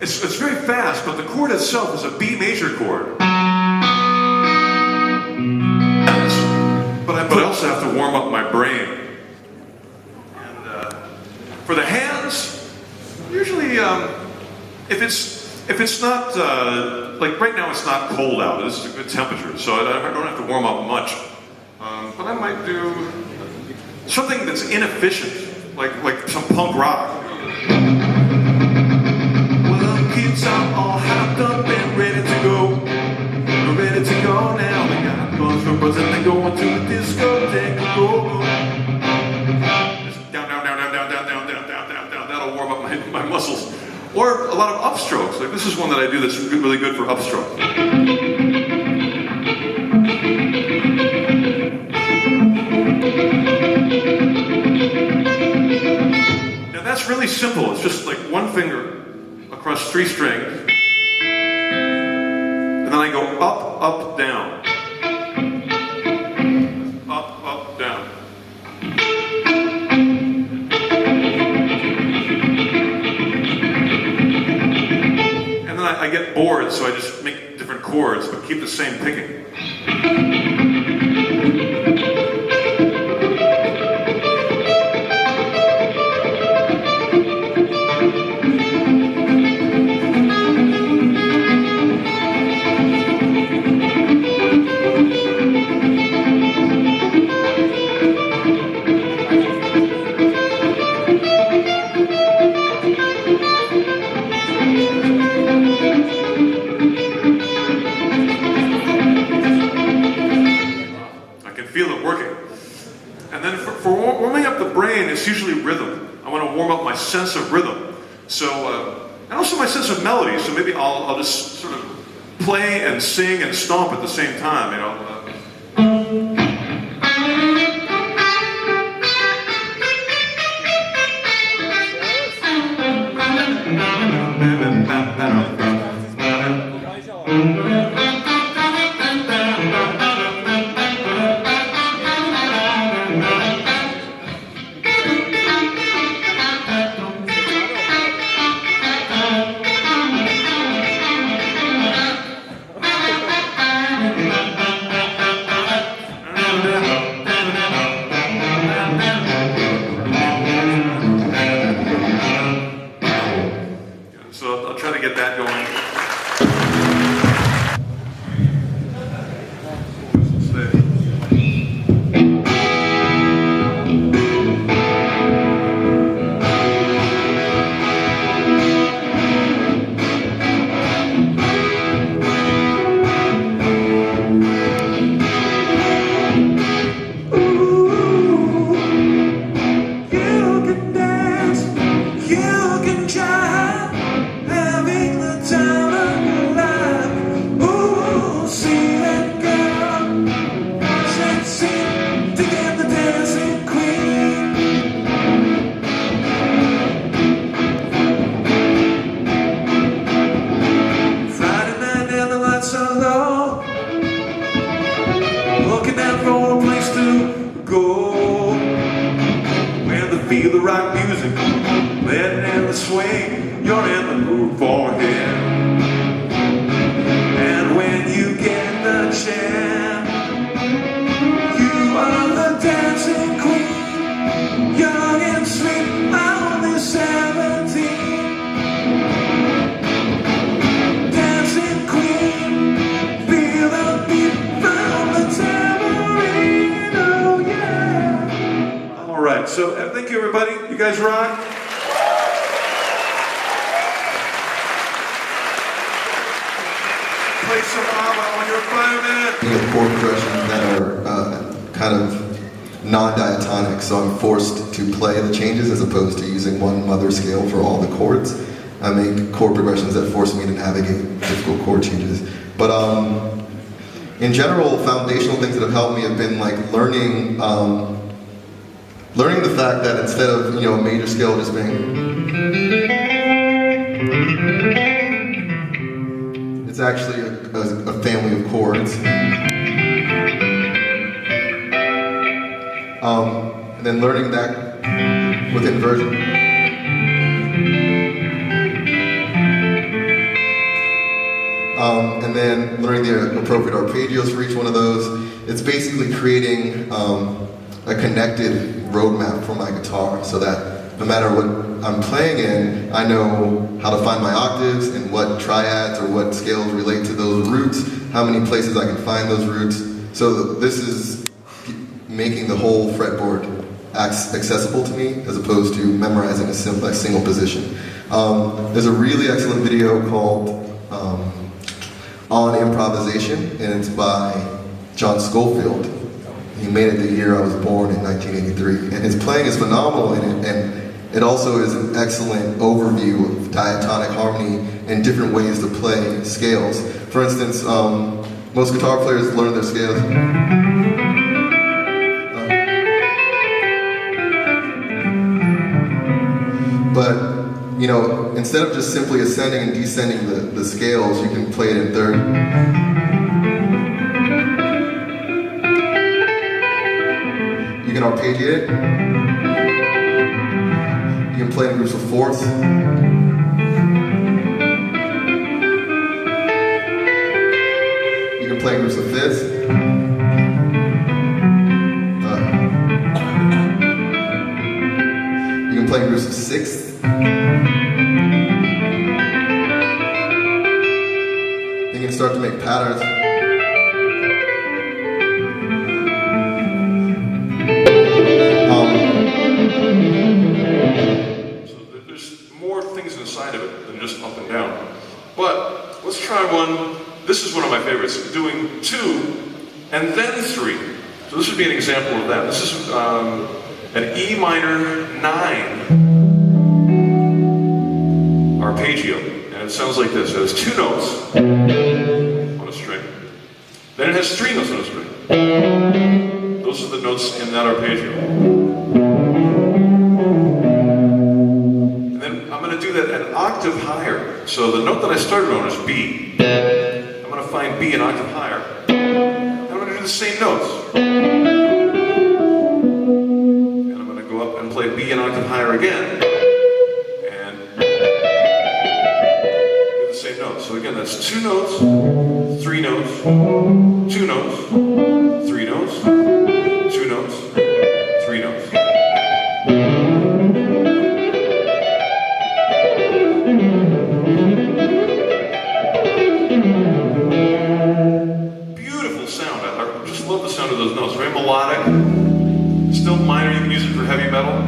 It's very fast, but the chord itself is a B major chord. But I also have to warm up my brain. And for the hands, usually if it's not like right now, it's not cold out. This is a good temperature, so I don't have to warm up much. But I might do something that's inefficient, like some punk rock. Kids are all hopped up and ready to go. We're ready to go now. We got guns for buzz and they're going to the discotheque. Go. Down, down, down, down, down, down, down, down, down, down, down. That'll warm up my muscles. Or a lot of upstrokes. Like this is one that I do that's really good for upstroke. Now that's really simple. It's just like one finger across 3 strings, and then I go up, up, down. Up, up, down. And then I get bored, so I just make different chords, but keep the same picking. It's usually rhythm. I want to warm up my sense of rhythm. So, and also my sense of melody. So maybe I'll just sort of play and sing and stomp at the same time, you know. So thank you, everybody. You guys rock. Play some ABBA on your phone. We have chord progressions that are kind of non-diatonic, so I'm forced to play the changes as opposed to using one mother scale for all the chords. I make chord progressions that force me to navigate difficult chord changes. But in general, foundational things that have helped me have been like learning the fact that instead of, a major scale just being, it's actually a family of chords. And then learning that with inversion. and then learning the appropriate arpeggios for each one of those. It's basically creating a connected roadmap for my guitar so that no matter what I'm playing in, I know how to find my octaves and what triads or what scales relate to those roots, how many places I can find those roots. So this is making the whole fretboard accessible to me as opposed to memorizing a single position. There's a really excellent video called On Improvisation, and it's by John Schofield. He made it the year I was born in 1983, and his playing is phenomenal in it, and it also is an excellent overview of diatonic harmony and different ways to play scales. For instance, most guitar players learn their scales. But, you know, instead of just simply ascending and descending the scales, you can play it in third. You can arpeggiate it. You can play in groups of fourths. You can play in groups of fifths. You can play in groups of sixths. You can start to make patterns. So there's more things inside of it than just up and down. But let's try one. This is one of my favorites, doing 2 and then 3. So this would be an example of that. This is an E minor 9 arpeggio, and it sounds like this. It has 2 notes on a string. Then it has 3 notes on a string. Those are the notes in that arpeggio. And then I'm going to do that an octave higher. So the note that I started on is B. I'm going to find B an octave higher. And I'm going to do the same notes. And I'm going to go up and play B an octave higher again. And do the same notes. So again, that's 2 notes, 3 notes, 2 notes, 3 notes, 2 notes, 3 notes. Beautiful sound. I just love the sound of those notes. Very melodic. Still minor. You can use it for heavy metal.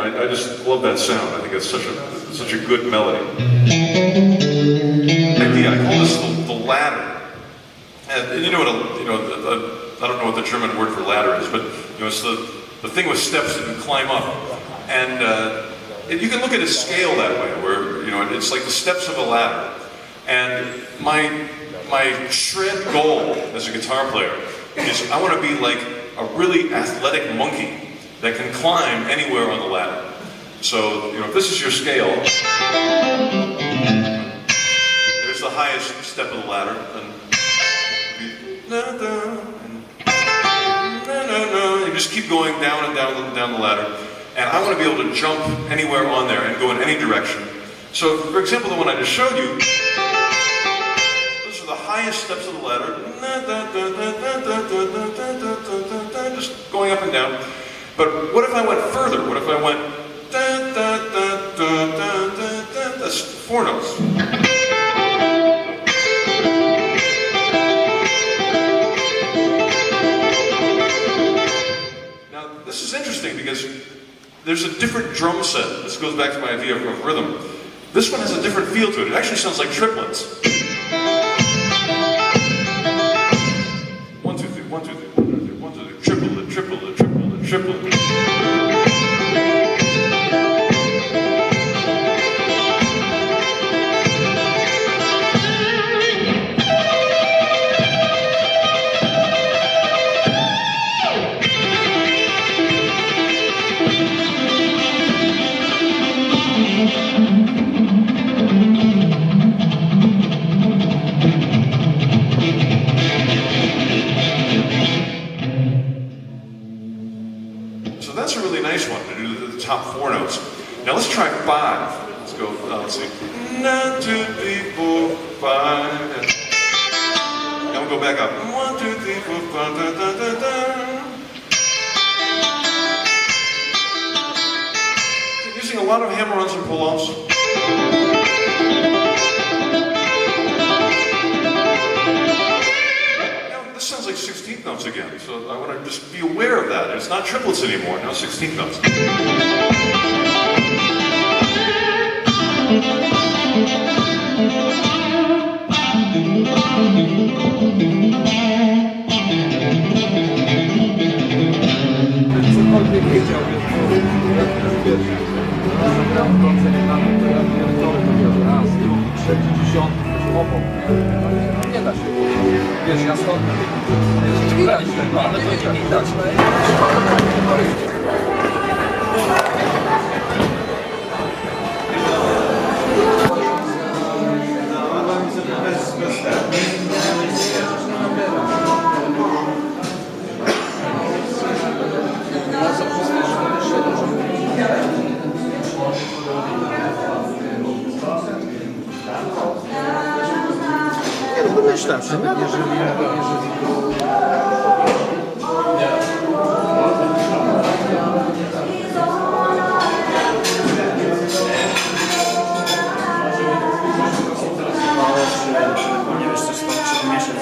I just love that sound. I think it's such a good melody. Idea. I call this the ladder. And you know what? I don't know what the German word for ladder is, but it's the thing with steps that you climb up. And you can look at a scale that way, where it's like the steps of a ladder. And my shred goal as a guitar player is I want to be like a really athletic monkey that can climb anywhere on the ladder. So, if this is your scale, there's the highest step of the ladder, and you just keep going down and down the ladder. And I want to be able to jump anywhere on there and go in any direction. So, for example, the one I just showed you, those are the highest steps of the ladder, just going up and down. But what if I went further? What if I went that's 4 notes. Now, this is interesting because there's a different drum set. This goes back to my idea of rhythm. This one has a different feel to it. It actually sounds like triplets. 1, 2, 3, 1, 2, 3, 1, 2, 3, 1, 2, 3, triplet, triplet, triplet, triplet. really nice one to do the top 4 notes. Now let's try 5. Let's go, let's see. 1, 2, 3, 4, 5. Now we'll go back up. 1, 2, 3, 4, 5, da, da, da, da. Using a lot of hammer-ons and pull-offs. This sounds like 16th notes again, so I want to just be aware of that. It's not triplets anymore, now 16th notes. Cokolwiek wiedział, wiesz, raz, drugi, trzeci, 10, obok. Nie da się. Wiesz, ja stąd widać tego, ale to nie widać. Nie, no domyślam się, no, jeżeli... Nie wiesz, co stąd przemieszać.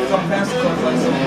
Some fast ones like some